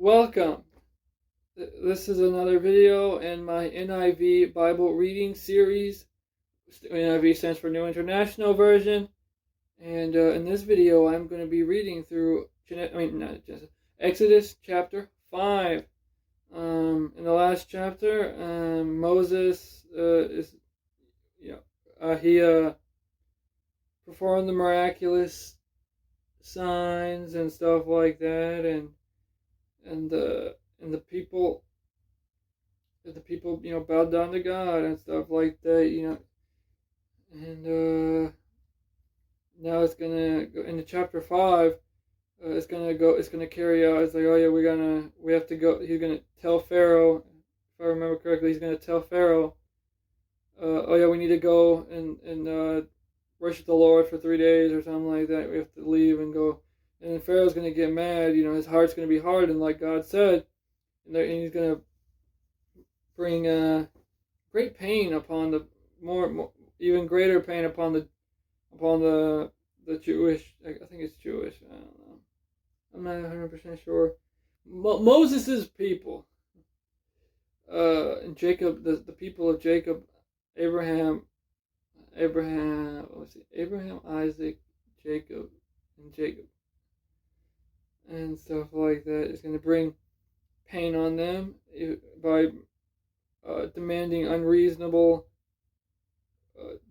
Welcome. This is another video in my NIV Bible reading series. NIV stands for New International Version. And in this video, I'm going to be reading through Exodus chapter 5. In the last chapter, Moses performed the miraculous signs and stuff like that, and the people bowed down to God and stuff like that, and now it's gonna go into chapter 5. It's gonna carry out. It's like, oh yeah, we have to go. He's gonna tell Pharaoh, if I remember correctly, he's gonna tell Pharaoh, oh yeah, we need to go and worship the Lord for 3 days or something like that. We have to leave and go. And then Pharaoh's going to get mad. His heart's going to be hardened, like God said. And he's going to bring great pain upon even greater pain upon the Jewish. I think it's Jewish. I don't know. I'm not 100% sure. Moses' people. And Jacob, the people of Jacob, Abraham, Isaac, Jacob, and stuff like that is going to bring pain on them by demanding unreasonable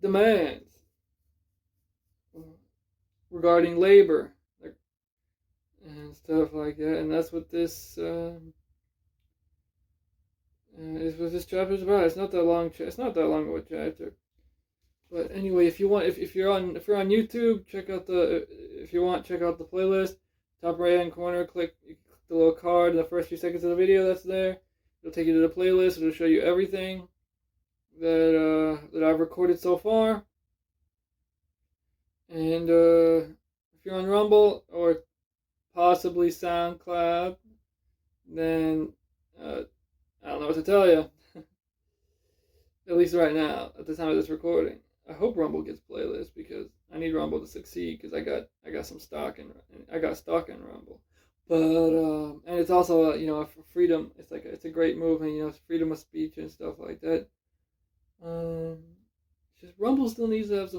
demands regarding labor and stuff like that. And that's what this is what this chapter is about. It's not that long. It's not that long of a chapter. But anyway, if you're on YouTube, check out the playlist. Top right hand corner, click the little card in the first few seconds of the video that's there. It'll take you to the playlist. It'll show you everything that I've recorded so far. And if you're on Rumble or possibly SoundCloud, then I don't know what to tell you. At least right now, at the time of this recording. I hope Rumble gets playlists because I need Rumble to succeed, because I got some stock in Rumble. But and it's also for freedom. It's a great movement. It's freedom of speech and stuff like that. Just Rumble still needs to have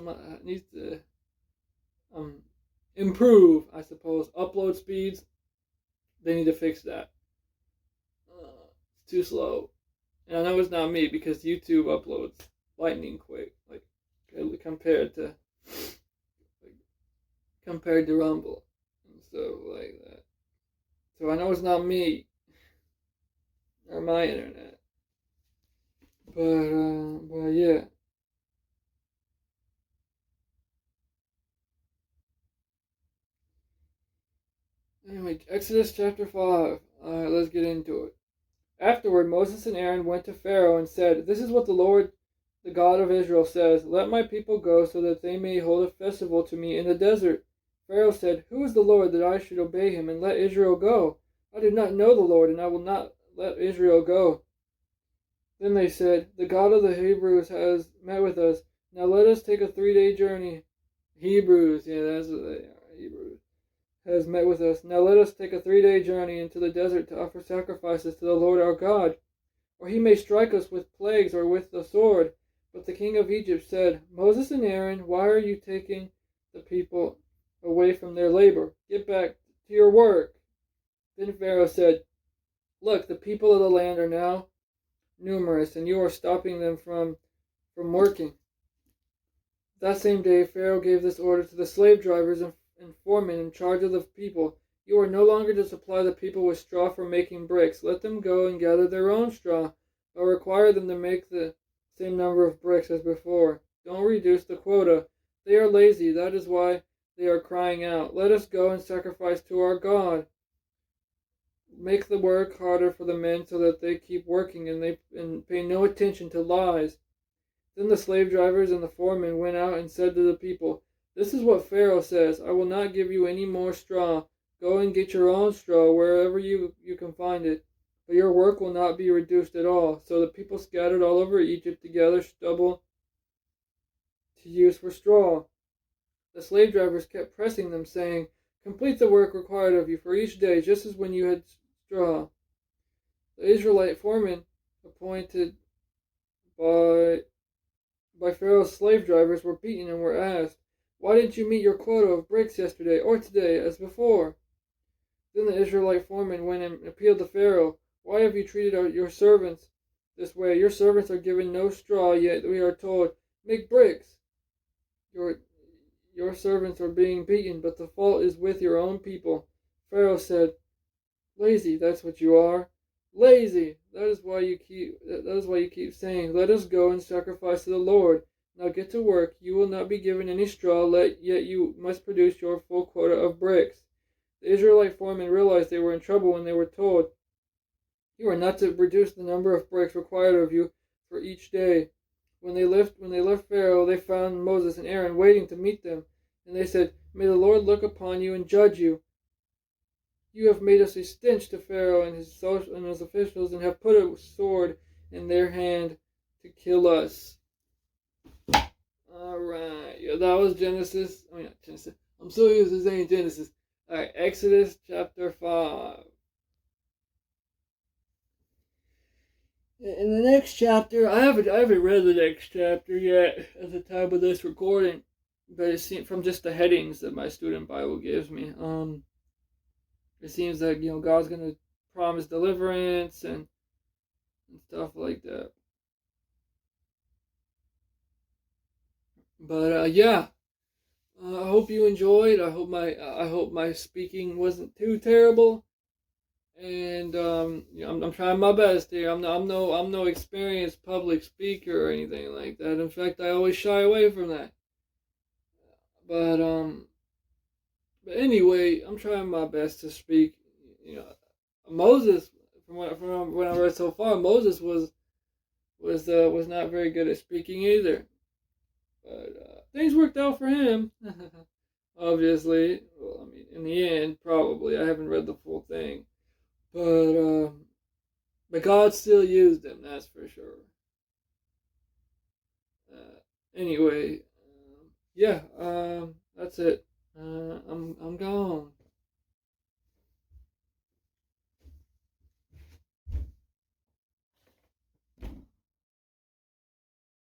improve, I suppose. Upload speeds, they need to fix that. It's too slow. And I know it's not me, because YouTube uploads lightning quick, compared to Rumble and stuff like that. So I know it's not me or my internet, but yeah. Anyway, Exodus chapter 5. Alright, let's get into it. Afterward, Moses and Aaron went to Pharaoh and said, "This is what the Lord, the God of Israel, says. Let my people go so that they may hold a festival to me in the desert." Pharaoh said, "Who is the Lord that I should obey him and let Israel go? I do not know the Lord, and I will not let Israel go." Then they said, "The God of the Hebrews has met with us. Now let us take a 3-day journey." Hebrews, yeah, that's what they are, Hebrews. Has met with us. Now let us take a 3-day journey into the desert to offer sacrifices to the Lord our God, or he may strike us with plagues or with the sword. But the king of Egypt said, "Moses and Aaron, why are you taking the people away from their labor? Get back to your work." Then Pharaoh said, "Look, the people of the land are now numerous, and you are stopping them from working." That same day, Pharaoh gave this order to the slave drivers and foremen in charge of the people: "You are no longer to supply the people with straw for making bricks. Let them go and gather their own straw, but require them to make the same number of bricks as before. Don't reduce the quota. They are lazy, that is why they are crying out. Let us go and sacrifice to our God. Make the work harder for the men so that they keep working and pay no attention to lies." Then the slave drivers and the foremen went out and said to the people, "This is what Pharaoh says: I will not give you any more straw. Go and get your own straw wherever you can find it, but your work will not be reduced at all." So the people scattered all over Egypt to gather stubble to use for straw. The slave drivers kept pressing them, saying, "Complete the work required of you for each day, just as when you had straw. The Israelite foremen appointed by Pharaoh's slave drivers were beaten and were asked, "Why didn't you meet your quota of bricks yesterday or today as before?" Then the Israelite foreman went and appealed to Pharaoh. "Why have you treated your servants this way? Your servants are given no straw, yet we are told, 'Make bricks.' Your, your servants are being beaten, but the fault is with your own people." Pharaoh said, "Lazy, that's what you are. Lazy. That is why you keep saying, 'Let us go and sacrifice to the Lord.' Now get to work. You will not be given any straw, yet you must produce your full quota of bricks." The Israelite foremen realized they were in trouble when they were told, "You are not to produce the number of bricks required of you for each day." When they left Pharaoh, they found Moses and Aaron waiting to meet them, and they said, "May the Lord look upon you and judge you. You have made us a stench to Pharaoh and his officials, and have put a sword in their hand to kill us." All right, yeah, that was Genesis. I mean, not Genesis. I'm so used to saying Genesis. All right, Exodus chapter 5. In the next chapter, I haven't read the next chapter yet at the time of this recording, but it seems from just the headings that my student Bible gives me. It seems like God's gonna promise deliverance and stuff like that. But yeah, I hope you enjoyed. I hope my speaking wasn't too terrible. And I'm trying my best here. I'm no experienced public speaker or anything like that. In fact, I always shy away from that. But but anyway, I'm trying my best to speak. Moses, from what I read so far, Moses was not very good at speaking either. But things worked out for him. Obviously, well, I mean, in the end, probably. I haven't read the full thing, but God still used him. That's for sure. Anyway, yeah, that's it. I'm gone.